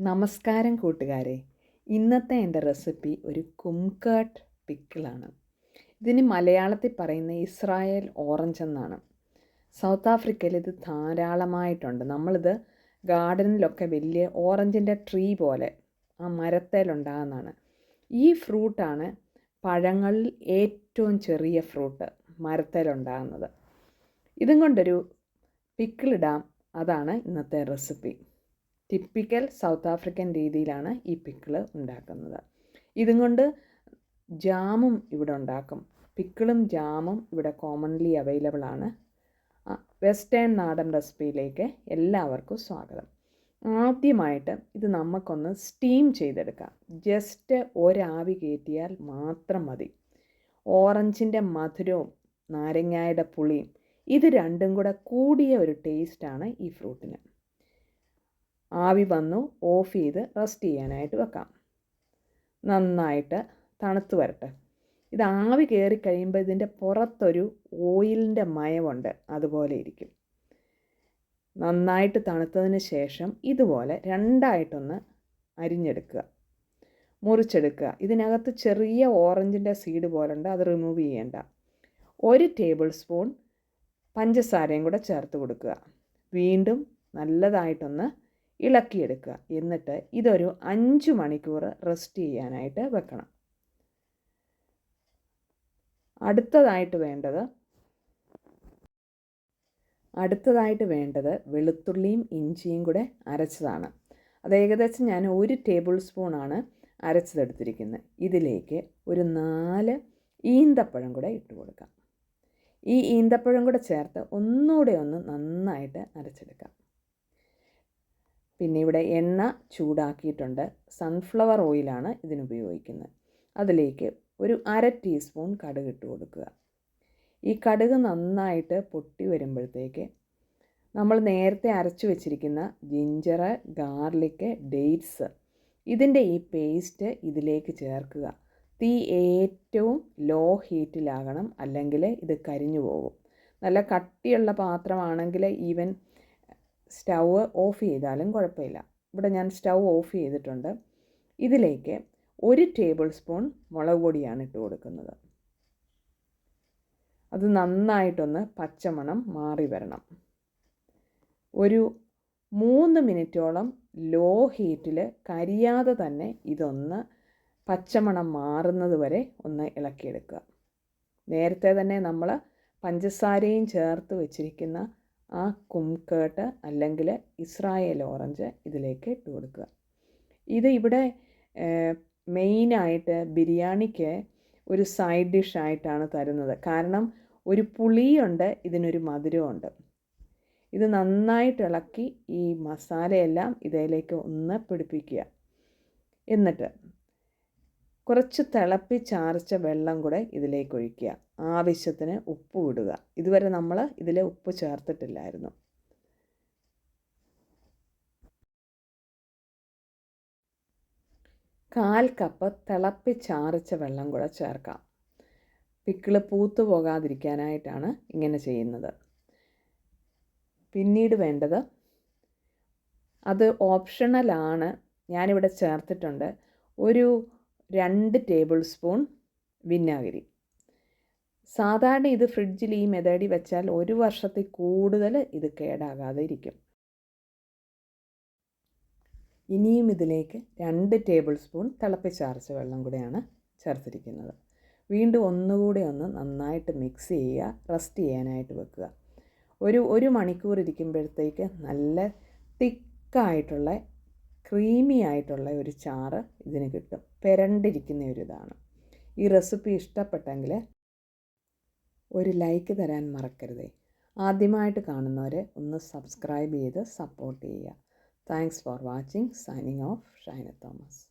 നമസ്കാരം കൂട്ടുകാരെ. ഇന്നത്തെ എൻ്റെ റെസിപ്പി ഒരു കുംകേർട്ട് പിക്കിളാണ്. ഇതിന് മലയാളത്തിൽ പറയുന്ന ഇസ്രായേൽ ഓറഞ്ച് എന്നാണ്. സൗത്ത് ആഫ്രിക്കയിൽ ഇത് ധാരാളമായിട്ടുണ്ട്. നമ്മളിത് ഗാർഡനിലൊക്കെ വലിയ ഓറഞ്ചിൻ്റെ ട്രീ പോലെ ആ മരത്തേലുണ്ടാകുന്നതാണ്. ഈ ഫ്രൂട്ടാണ് പഴങ്ങളിൽ ഏറ്റവും ചെറിയ ഫ്രൂട്ട് മരത്തേലുണ്ടാകുന്നത്. ഇതും കൊണ്ടൊരു പിക്കിളിടാം. അതാണ് ഇന്നത്തെ റെസിപ്പി. ടിപ്പിക്കൽ സൗത്ത് ആഫ്രിക്കൻ രീതിയിലാണ് ഈ പിക്കിള് ഉണ്ടാക്കുന്നത്. ഇതും കൊണ്ട് ജാമും ഇവിടെ ഉണ്ടാക്കും. പിക്കിളും ജാമും ഇവിടെ കോമൺലി അവൈലബിൾ ആണ്. വെസ്റ്റേൺ നാടൻ റെസിപ്പിയിലേക്ക് എല്ലാവർക്കും സ്വാഗതം. ആദ്യമായിട്ട് ഇത് നമുക്കൊന്ന് സ്റ്റീം ചെയ്തെടുക്കാം. ജസ്റ്റ് ഒരാവി കയറ്റിയാൽ മാത്രം മതി. ഓറഞ്ചിൻ്റെ മധുരവും നാരങ്ങയുടെ പുളിയും ഇത് രണ്ടും കൂടെ കൂടിയ ഒരു ടേസ്റ്റാണ് ഈ ഫ്രൂട്ടിന്. ആവി വന്നു, ഓഫ് ചെയ്ത് റെസ്റ്റ് ചെയ്യാനായിട്ട് വെക്കാം. നന്നായിട്ട് തണുത്ത് വരട്ടെ. ഇത് ആവി കയറി കഴിയുമ്പോൾ ഇതിൻ്റെ പുറത്തൊരു ഓയിലിൻ്റെ മയമുണ്ട്, അതുപോലെ ഇരിക്കും. നന്നായിട്ട് തണുത്തതിന് ശേഷം ഇതുപോലെ രണ്ടായിട്ടൊന്ന് അരിഞ്ഞെടുക്കുക, മുറിച്ചെടുക്കുക. ഇതിനകത്ത് ചെറിയ ഓറഞ്ചിൻ്റെ സീഡ് പോലുണ്ട്, അത് റിമൂവ് ചെയ്യേണ്ട. 1 ടേബിൾ സ്പൂൺ പഞ്ചസാരയും കൂടെ ചേർത്ത് കൊടുക്കുക. വീണ്ടും നല്ലതായിട്ടൊന്ന് ഇളക്കിയെടുക്കുക. എന്നിട്ട് ഇതൊരു 5 മണിക്കൂർ റെസ്റ്റ് ചെയ്യാനായിട്ട് വെക്കണം. അടുത്തതായിട്ട് വേണ്ടത് വെളുത്തുള്ളിയും ഇഞ്ചിയും കൂടെ അരച്ചതാണ്. അത് ഏകദേശം ഞാൻ 1 ടേബിൾ സ്പൂണാണ് അരച്ചതെടുത്തിരിക്കുന്നത്. ഇതിലേക്ക് ഒരു 4 ഈന്തപ്പഴം കൂടെ ഇട്ട് കൊടുക്കാം. ഈ ഈന്തപ്പഴം കൂടെ ചേർത്ത് ഒന്നുകൂടെ ഒന്ന് നന്നായിട്ട് അരച്ചെടുക്കാം. പിന്നെ ഇവിടെ എണ്ണ ചൂടാക്കിയിട്ടുണ്ട്. സൺഫ്ലവർ ഓയിലാണ് ഇതിനുപയോഗിക്കുന്നത്. അതിലേക്ക് ഒരു 1/2 ടീസ്പൂൺ കടുക് ഇട്ട് കൊടുക്കുക. ഈ കടുക് നന്നായിട്ട് പൊട്ടി വരുമ്പോഴത്തേക്ക് നമ്മൾ നേരത്തെ അരച്ചു വെച്ചിരിക്കുന്ന ജിഞ്ചർ, ഗാർലിക്, ഡേറ്റ്സ് ഇതിൻ്റെ ഈ പേസ്റ്റ് ഇതിലേക്ക് ചേർക്കുക. തീ ഏറ്റവും ലോ ഹീറ്റിലാകണം, അല്ലെങ്കിൽ ഇത് കരിഞ്ഞു പോകും. നല്ല കട്ടിയുള്ള പാത്രമാണെങ്കിൽ ഈവൻ സ്റ്റൗ ഓഫ് ചെയ്താലും കുഴപ്പമില്ല. ഇവിടെ ഞാൻ സ്റ്റൗ ഓഫ് ചെയ്തിട്ടുണ്ട്. ഇതിലേക്ക് 1 ടേബിൾ സ്പൂൺ മുളക് പൊടിയാണ് ഇട്ട് കൊടുക്കുന്നത്. അത് നന്നായിട്ടൊന്ന് പച്ചമണം മാറി വരണം. ഒരു 3 മിനിറ്റോളം ലോ ഹീറ്റിൽ കരിയാതെ തന്നെ ഇതൊന്ന് പച്ചമണം മാറുന്നത് വരെ ഒന്ന് ഇളക്കിയെടുക്കുക. നേരത്തെ തന്നെ നമ്മൾ പഞ്ചസാരയും ചേർത്ത് വെച്ചിരിക്കുന്ന ആ കുംകേർട്ട് അല്ലെങ്കിൽ ഇസ്രായേൽ ഓറഞ്ച് ഇതിലേക്ക് ഇട്ട് കൊടുക്കുക. ഇത് ഇവിടെ മെയിനായിട്ട് ബിരിയാണിക്ക് ഒരു സൈഡ് ഡിഷായിട്ടാണ് തരുന്നത്. കാരണം ഒരു പുളിയുണ്ട്, ഇതിനൊരു മധുരമുണ്ട്. ഇത് നന്നായിട്ട് ഇളക്കി ഈ മസാലയെല്ലാം ഇതിലേക്ക് ഒന്ന് പിടിപ്പിക്കുക. എന്നിട്ട് കുറച്ച് തിളപ്പിച്ചാറിച്ച വെള്ളം കൂടെ ഇതിലേക്ക് ഒഴിക്കുക. ആവശ്യത്തിന് ഉപ്പ് ഇടുക. ഇതുവരെ നമ്മൾ ഇതിൽ ഉപ്പ് ചേർത്തിട്ടില്ലായിരുന്നു. കാൽ കപ്പ് തിളപ്പിച്ചാറിച്ച വെള്ളം കൂടെ ചേർക്കാം. പിക്കിള് പൂത്തു പോകാതിരിക്കാനായിട്ടാണ് ഇങ്ങനെ ചെയ്യുന്നത്. പിന്നീട് വേണ്ടത്, അത് ഓപ്ഷണലാണ്, ഞാനിവിടെ ചേർത്തിട്ടുണ്ട്, ഒരു 2 ടേബിൾ സ്പൂൺ വിനാഗിരി. സാധാരണ ഇത് ഫ്രിഡ്ജിൽ ഈ മെതേടി വെച്ചാൽ 1 വർഷത്തിൽ കൂടുതൽ ഇത് കേടാകാതെ ഇരിക്കും. ഇനിയും ഇതിലേക്ക് 2 ടേബിൾ സ്പൂൺ തിളപ്പിച്ചാറിച്ച വെള്ളം കൂടെയാണ് ചേർത്തിരിക്കുന്നത്. വീണ്ടും ഒന്നുകൂടി ഒന്ന് നന്നായിട്ട് മിക്സ് ചെയ്യുക. റെസ്റ്റ് ചെയ്യാനായിട്ട് വെക്കുക. ഒരു മണിക്കൂർ ഇരിക്കുമ്പോഴത്തേക്ക് നല്ല തിക്കായിട്ടുള്ള ക്രീമി ആയിട്ടുള്ള ഒരു ചാറ് ഇതിന് കിട്ടും. പെരണ്ടിരിക്കുന്ന ഒരിതാണ്. ഈ റെസിപ്പി ഇഷ്ടപ്പെട്ടെങ്കിൽ ഒരു ലൈക്ക് തരാൻ മറക്കരുതേ. ആദ്യമായിട്ട് കാണുന്നവരെ ഒന്ന് സബ്സ്ക്രൈബ് ചെയ്ത് സപ്പോർട്ട് ചെയ്യുക. Thanks for watching. Signing off, Shaina Thomas.